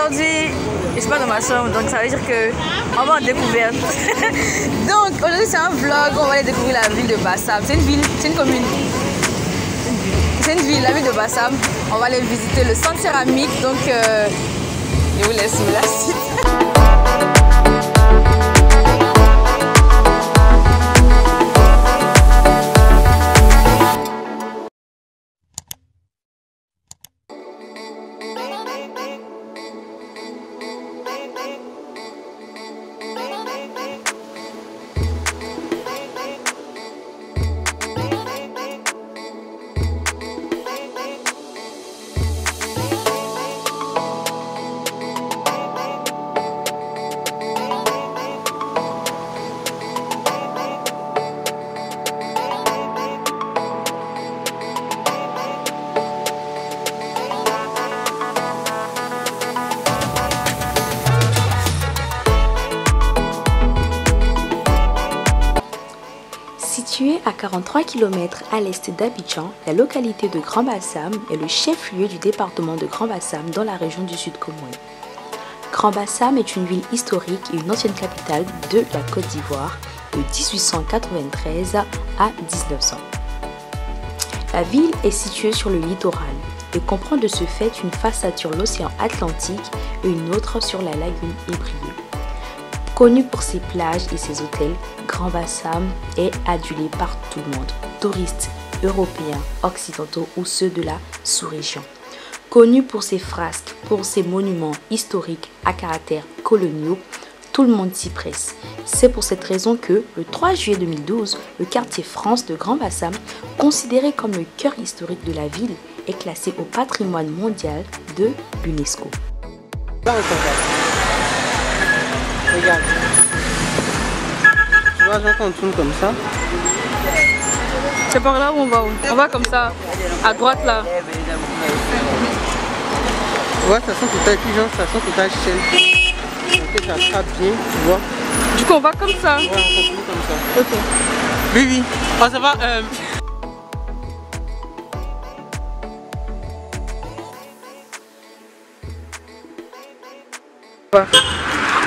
aujourd'hui, je suis pas dans ma chambre, donc ça veut dire que on va en découverte. Donc aujourd'hui c'est un vlog, on va aller découvrir la ville de Bassam. C'est une ville, c'est une commune. C'est une ville, la ville de Bassam. On va aller visiter le centre céramique, donc je vous laisse sur la site. Située à 43 km à l'est d'Abidjan, la localité de Grand Bassam est le chef-lieu du département de Grand Bassam dans la région du Sud Comoé. Grand Bassam est une ville historique et une ancienne capitale de la Côte d'Ivoire de 1893 à 1900. La ville est située sur le littoral et comprend de ce fait une façade sur l'océan Atlantique et une autre sur la lagune Ébrié. Connu pour ses plages et ses hôtels, Grand Bassam est adulé par tout le monde, touristes européens, occidentaux ou ceux de la sous-région. Connu pour ses frasques, pour ses monuments historiques à caractère coloniaux, tout le monde s'y presse. C'est pour cette raison que, le 3 juillet 2012, le quartier France de Grand Bassam, considéré comme le cœur historique de la ville, est classé au patrimoine mondial de l'UNESCO. Regarde. Tu vois, quand on tourne comme ça. C'est par là où on va. On va comme ça, à droite là. Ouais, ça sent tout à pigeon, ça sent tout à chaîne. Donc ça attrape bien, tu vois. Du coup, on va comme ça. Ouais, on continue comme ça. Ok. Oui, oui. Oh, ça va.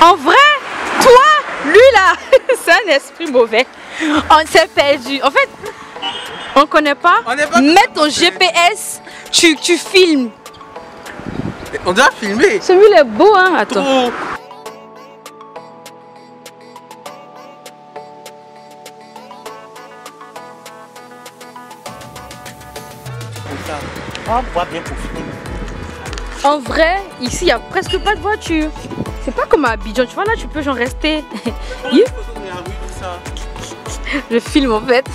En vrai, toi, lui là, c'est un esprit mauvais. On s'est perdu. En fait, on connaît pas. Mets ton GPS, tu filmes. On doit filmer. Celui-là est beau, hein. Attends. Oh. On voit bien pour filmer. En vrai, ici, il n'y a presque pas de voiture. C'est pas comme à Abidjan, tu vois, là, tu peux genre rester. Je filme en fait.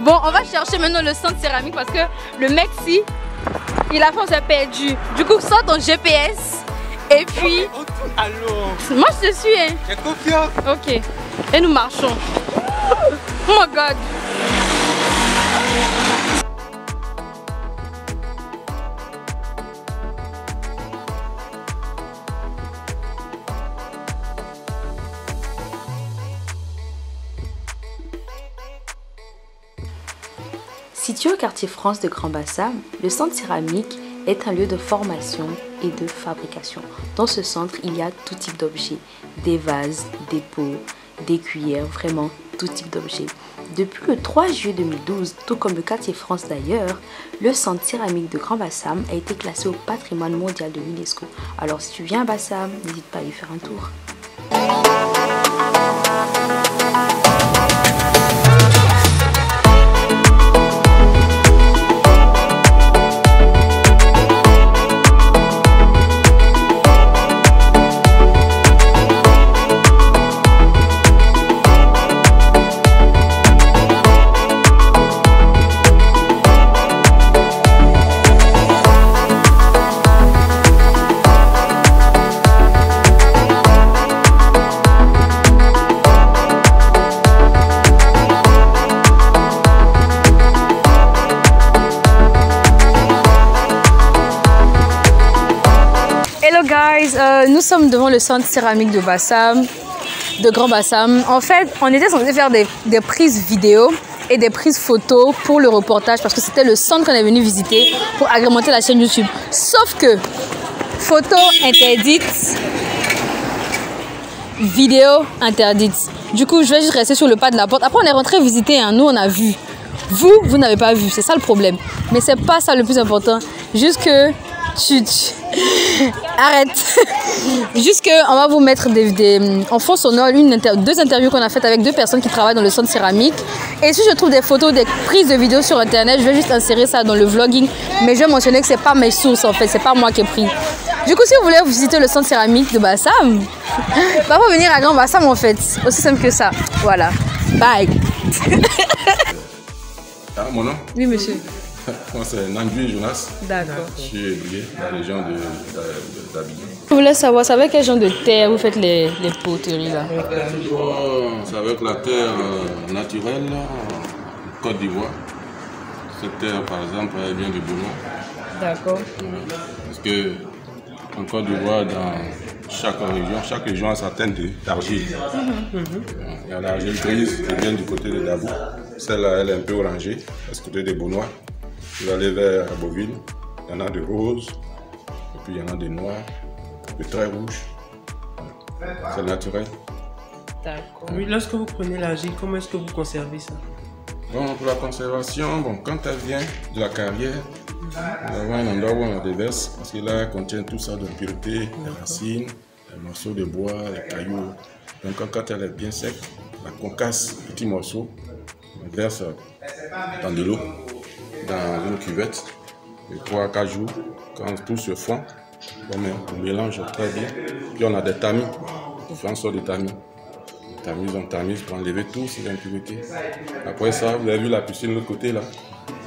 Bon, on va chercher maintenant le centre céramique parce que le mec, si, il a fait, on s'est perdu. Du coup, sors ton GPS et puis... Alors. Moi, je te suis, hein. J'ai confiance. Ok. Et nous marchons. Oh my God. Situé au quartier France de Grand Bassam, le centre céramique est un lieu de formation et de fabrication. Dans ce centre, il y a tout type d'objets, des vases, des pots, des cuillères, vraiment tout type d'objets. Depuis le 3 juillet 2012, tout comme le quartier France d'ailleurs, le centre céramique de Grand Bassam a été classé au patrimoine mondial de l'UNESCO. Alors si tu viens à Bassam, n'hésite pas à y faire un tour. Guys, nous sommes devant le centre céramique de Bassam, de Grand Bassam. En fait, on était censé faire des prises vidéo et des prises photos pour le reportage parce que c'était le centre qu'on est venu visiter pour agrémenter la chaîne YouTube. Sauf que Photo interdite. Vidéo interdite. Du coup, je vais juste rester sur le pas de la porte. Après, on est rentré visiter. Hein. Nous, on a vu. Vous n'avez pas vu. C'est ça le problème. Mais c'est pas ça le plus important. Juste que arrête. Juste que on va vous mettre en fond sonore deux interviews qu'on a faites avec deux personnes qui travaillent dans le centre céramique. Et si je trouve des photos, des prises de vidéos sur internet, je vais juste insérer ça dans le vlogging. Mais je vais mentionner que c'est pas mes sources en fait, c'est pas moi qui ai pris. Du coup, si vous voulez visiter le centre céramique de Bassam, pas pour venir à Grand Bassam en fait. Aussi simple que ça. Voilà. Bye. Ah, mon nom? Oui, monsieur. Moi, c'est Nangui Jonas. D'accord. Je suis éduqué dans la région d'Abidjan. Je voulais savoir, c'est avec quel genre de terre vous faites les poteries là? C'est avec la terre naturelle en Côte d'Ivoire. Cette terre, par exemple, elle vient du Boulon. D'accord. Parce que en Côte d'Ivoire, dans chaque région a sa teinte d'argile. Il y a l'argile grise qui vient du côté de Dabou. Celle-là, elle est un peu orangée, à ce côté des Beaunois. Vous allez vers Beauville, il y en a de roses, et puis il y en a des noirs, de très rouges. C'est naturel. D'accord. Oui, lorsque vous prenez l'argile, comment est-ce que vous conservez ça? Bon, pour la conservation, quand elle vient de la carrière, nous avons un endroit où on la déverse, parce que là, elle contient tout ça d'impuretés, les racines, les morceaux de bois, les cailloux. Donc quand elle est bien sec, la concasse, petits morceaux, on verse dans de l'eau, dans une cuvette, et 3 à 4 jours, quand tout se fond, on mélange très bien. Puis on a des tamis, on fait en sorte de tamis. On tamise pour enlever tout ces impuretés. Après ça, vous avez vu la piscine de l'autre côté là?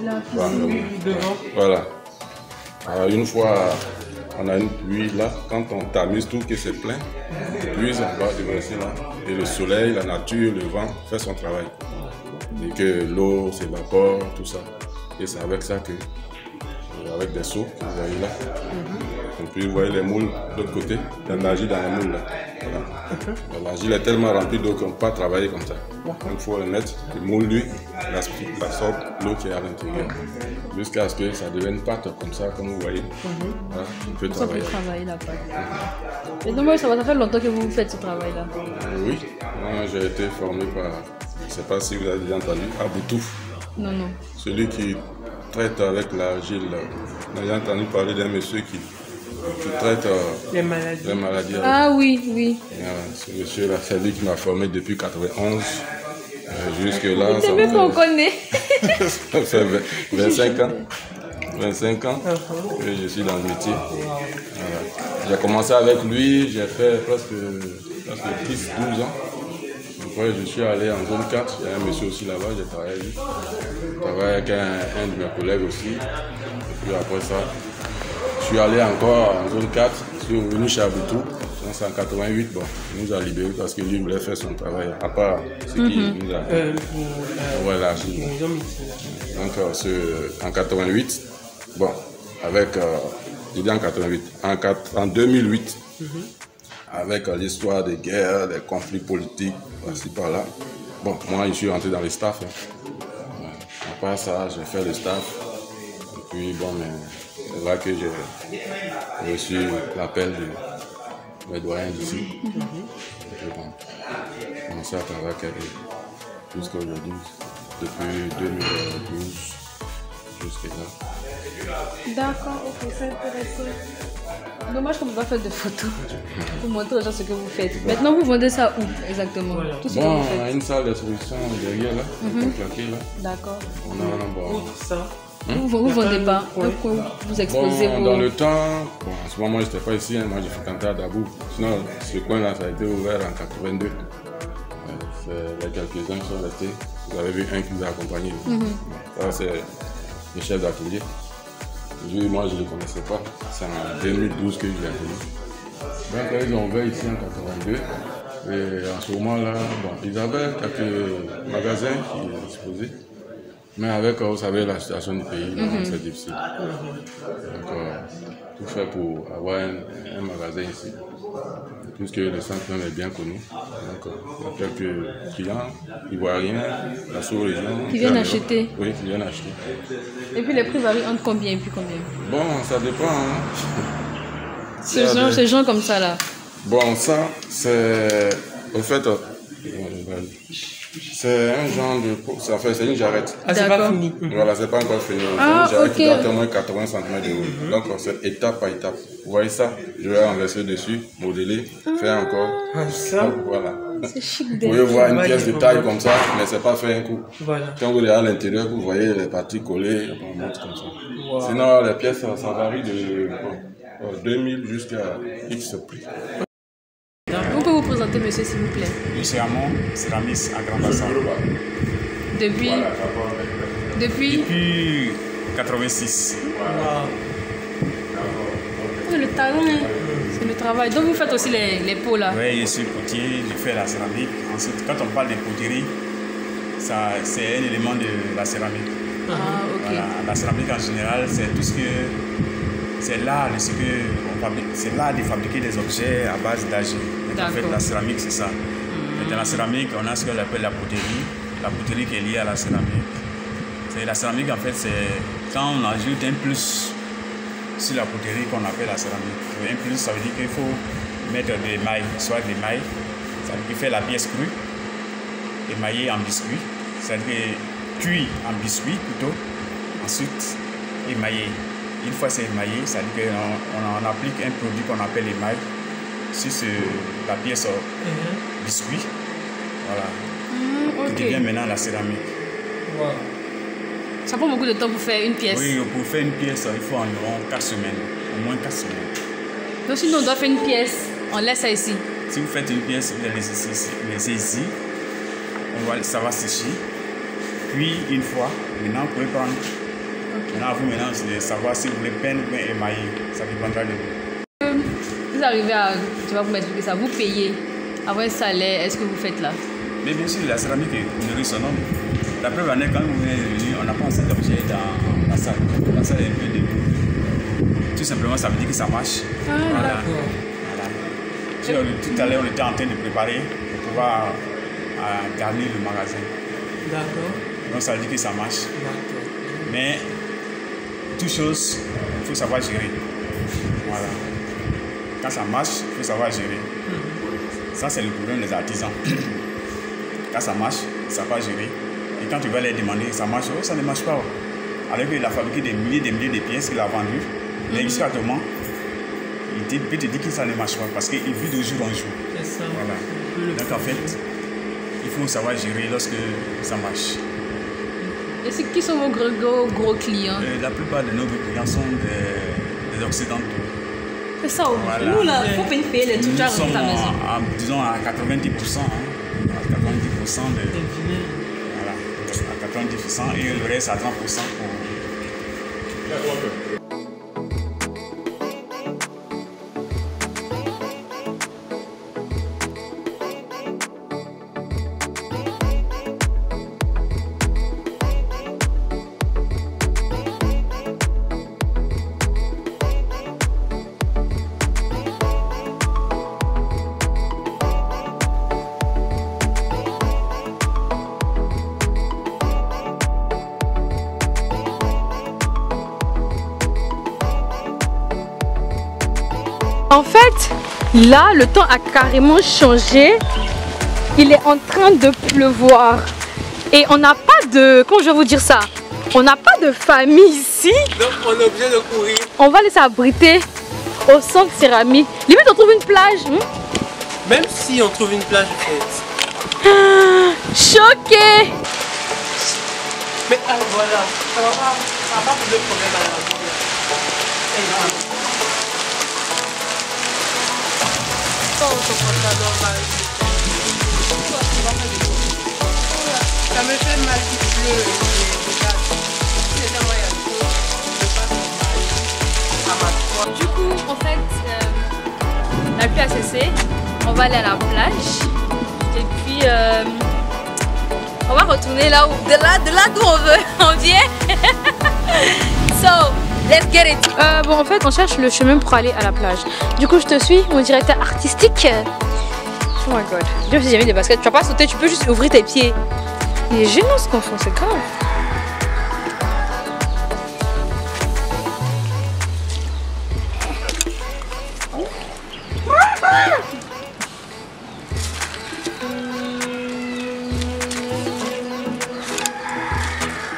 La piscine devant. Voilà. Alors, une fois, on a une pluie là, quand on tamise tout, que c'est plein, puis on va déverser là. Et le soleil, la nature, le vent fait son travail. Et que l'eau s'évapore, tout ça. Et c'est avec ça que, avec des seaux que vous voyez là. Et puis vous voyez les moules de l'autre côté, il y a de l'argile dans les moules là. Voilà. L'argile est tellement remplie d'eau qu'on ne peut pas travailler comme ça. Donc il faut le mettre, le moule lui, absorbe l'eau qui est à l'intérieur. Jusqu'à ce que ça devienne pâte comme ça, comme vous voyez. Voilà, on peut travailler. Ça peut travailler la pâte. Et donc moi, ça fait longtemps que vous faites ce travail là? Oui, moi j'ai été formé par, je ne sais pas si vous avez déjà entendu, Aboutou. Non, non. Celui qui traite avec l'argile. On a déjà entendu parler d'un monsieur qui traite les maladies. Ah oui, oui. Ce monsieur-là, c'est lui qui m'a formé depuis 91. Jusque-là, c'est même qu'on connaît. Ça fait 25 ans. 25 ans que je suis dans le métier. Voilà. J'ai commencé avec lui, j'ai fait presque 10-12 ans. Après, je suis allé en zone 4, il y a un monsieur aussi là-bas, j'ai travaillé avec lui. J'ai travaillé avec un de mes collègues aussi. Et puis après ça, je suis allé encore en zone 4, je suis revenu chez Aboutou. C'est en 88, bon, il nous a libérés parce que lui voulait faire son travail, à part ce qu'il nous a fait. Ouais, l'argile. Donc en 88, bon, avec, je dis en 88, en 2008, avec l'histoire des guerres, des conflits politiques, par-ci par-là, bon, moi je suis rentré dans le staff. Après ça, j'ai fait le staff, et puis bon, c'est là que j'ai reçu l'appel de mes doyens d'ici. J'ai commencé à travailler avec eux jusqu'à aujourd'hui, depuis 2012 jusqu'à là. D'accord, ok, c'est intéressant. Dommage qu'on ne peut pas faire de photos pour montrer aux gens ce que vous faites. Maintenant, vous vendez ça où exactement? Tout ce que vous faites. On a une salle d'exposition derrière là, claquée là. D'accord. On a un bon. Ça. Vous ne vendez pas, vous exposez vos... Dans le temps, bon, en ce moment, je n'étais pas ici, hein, moi j'ai fréquenté à Dabou. Sinon, ce coin-là, ça a été ouvert en 82. Il y a quelques-uns qui sont restés. Vous avez vu un qui nous a accompagnés. Ça, c'est le chef d'atelier. Moi, je ne le connaissais pas. C'est en 2012 que je l'ai connu. Donc, ils ont ouvert ici en 82. Et en ce moment-là, bon, ils avaient quelques magasins qui exposaient. Mais avec, vous savez, la situation du pays, c'est difficile. Donc, tout fait pour avoir un magasin ici. Puisque le centre est bien connu. Donc, il y a quelques clients ivoiriens, la sous-région. Qui viennent acheter? Oui, qui viennent acheter. Et puis les prix varient entre combien et puis combien? Bon, ça dépend. Hein. Ces gens comme ça là. Bon, ça, c'est... Au fait, c'est un genre de... C'est une jarrette. Ah, c'est pas fini. Voilà, c'est pas encore fini. C'est une jarrette qui doit atteindre 80 cm de haut. Donc, c'est étape par étape. Vous voyez ça? Je vais renverser dessus, modeler, faire encore. Ça? Voilà. C'est chic. Vous pouvez voir une pièce de taille comme ça, mais c'est pas fait un coup. Voilà. Quand vous regardez à l'intérieur, vous voyez les parties collées, on monte comme ça. Wow. Sinon, les pièces, ça varie de 2000 jusqu'à X prix. On peut vous présenter, monsieur, s'il vous plaît? Monsieur Hamon, céramiste à Grand Bassam. Depuis 86. Wow. C'est le talent, hein. C'est le travail. Donc vous faites aussi les pots là? Oui, je suis potier, je fais la céramique. Ensuite, quand on parle de poterie, c'est un élément de la céramique. Ah, ok. Voilà. La céramique en général, c'est tout ce que... C'est l'art de fabriquer des objets à base d'argile. En fait, la céramique, c'est ça. Dans la céramique, on a ce qu'on appelle la poterie qui est liée à la céramique. La céramique, en fait, c'est quand on ajoute un plus sur la poterie qu'on appelle la céramique. Un plus, ça veut dire qu'il faut mettre des mailles, soit des mailles, ça veut dire faire la pièce crue, émaillée en biscuit, c'est-à-dire cuit en biscuit plutôt, ensuite émaillé. Une fois c'est émaillé, ça veut dire qu'on applique un produit qu'on appelle émail sur la pièce biscuit. Voilà. Qui devient maintenant la céramique. Wow. Ça prend beaucoup de temps pour faire une pièce? Oui, pour faire une pièce, il faut environ 4 semaines. Au moins 4 semaines. Donc si nous on doit faire une pièce, on laisse ça ici? Si vous faites une pièce, vous la laissez ici. Ça va sécher. Puis une fois, maintenant vous pouvez prendre. Maintenant, vous de savoir si vous voulez peindre ou émailler. Ça dépendra de vous. Vous arrivez à, tu vas vous m'expliquer ça, vous payez avant un salaire, est-ce que vous faites là? Mais bien sûr, la céramique nourrit son homme. La preuve en est, quand vous venez venir, on n'a pas assez d'objets dans la salle. La salle est un peu debout. Tout simplement, ça veut dire que ça marche. Voilà. Tout à l'heure, on était en train de préparer pour pouvoir garnir le magasin. D'accord. Donc, ça veut dire que ça marche. D'accord. Mais, toute chose, il faut savoir gérer. Voilà. Quand ça marche, il faut savoir gérer. Ça, c'est le problème des artisans. Quand ça marche, ils ne savent pas gérer. Et quand tu vas les demander, ça marche, oh, ça ne marche pas. Alors qu'il a fabriqué des milliers de pièces qu'il a vendues. Mais jusqu'à actuellement, il peut te dire que ça ne marche pas parce qu'il vit de jour en jour. C'est ça. Voilà. Donc en fait, il faut savoir gérer lorsque ça marche. Et qui sont vos gros clients? La plupart de nos clients sont des Occidentaux. C'est ça, voilà. Nous là, il faut payer les trucs à la maison. Disons à 90%. À 90% voilà, à 90% et le reste à 30% pour... En fait, là, le temps a carrément changé. Il est en train de pleuvoir. Et on n'a pas de... Comment je vais vous dire ça? On n'a pas de famille ici. Donc on est obligé de courir. On va laisser abriter au centre céramique. Limite, on trouve une plage. Même si on trouve une plage, en fait. Choqué. Mais voilà, ça va pas poser problème à la maison. Ça me fait mal qu'il pleut. Du coup, en fait, la pluie a cessé. On va aller à la plage. Et puis, on va retourner là d'où on veut. On vient. So, let's get it. Bon, en fait, on cherche le chemin pour aller à la plage. Du coup, je te suis, mon directeur artistique. Oh my god. Même si j'ai mis des baskets, tu vas pas sauter, tu peux juste ouvrir tes pieds. Il est gênant ce qu'on fait, c'est grave.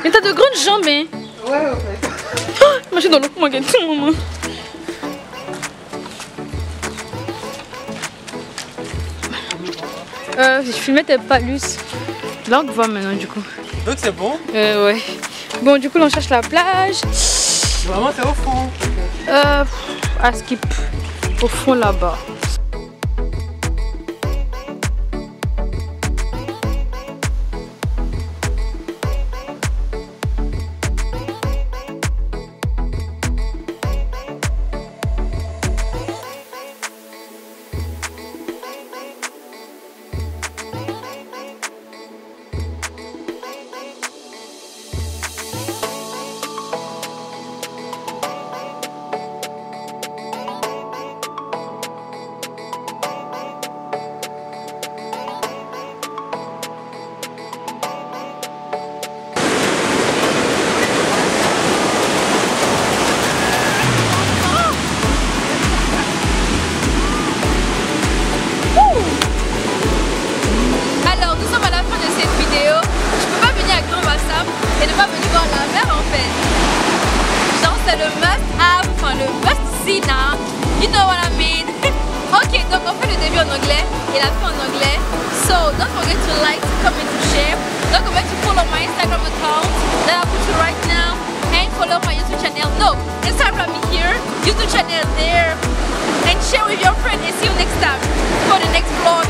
Mais t'as de grandes jambes, hein? Ouais, ouais. Oh, moi je suis dans le coup, moi, maman. Je filmais tes palus. Là, on te voit maintenant, du coup. Donc c'est bon? Ouais. Bon, du coup, là, on cherche la plage. Vraiment, c'est au fond. À Skip. Au fond, là-bas. Et ne pas venir voir la mer en fait. Genre c'est le must have, enfin le must see now. You know what I mean? Ok, donc on fait le début en anglais et la fin en anglais. So don't forget to like, comment, to share. Don't forget to follow my Instagram account that I'll put you right now. And follow my YouTube channel. No, Instagram here, YouTube channel there. And share with your friends and see you next time for the next vlog.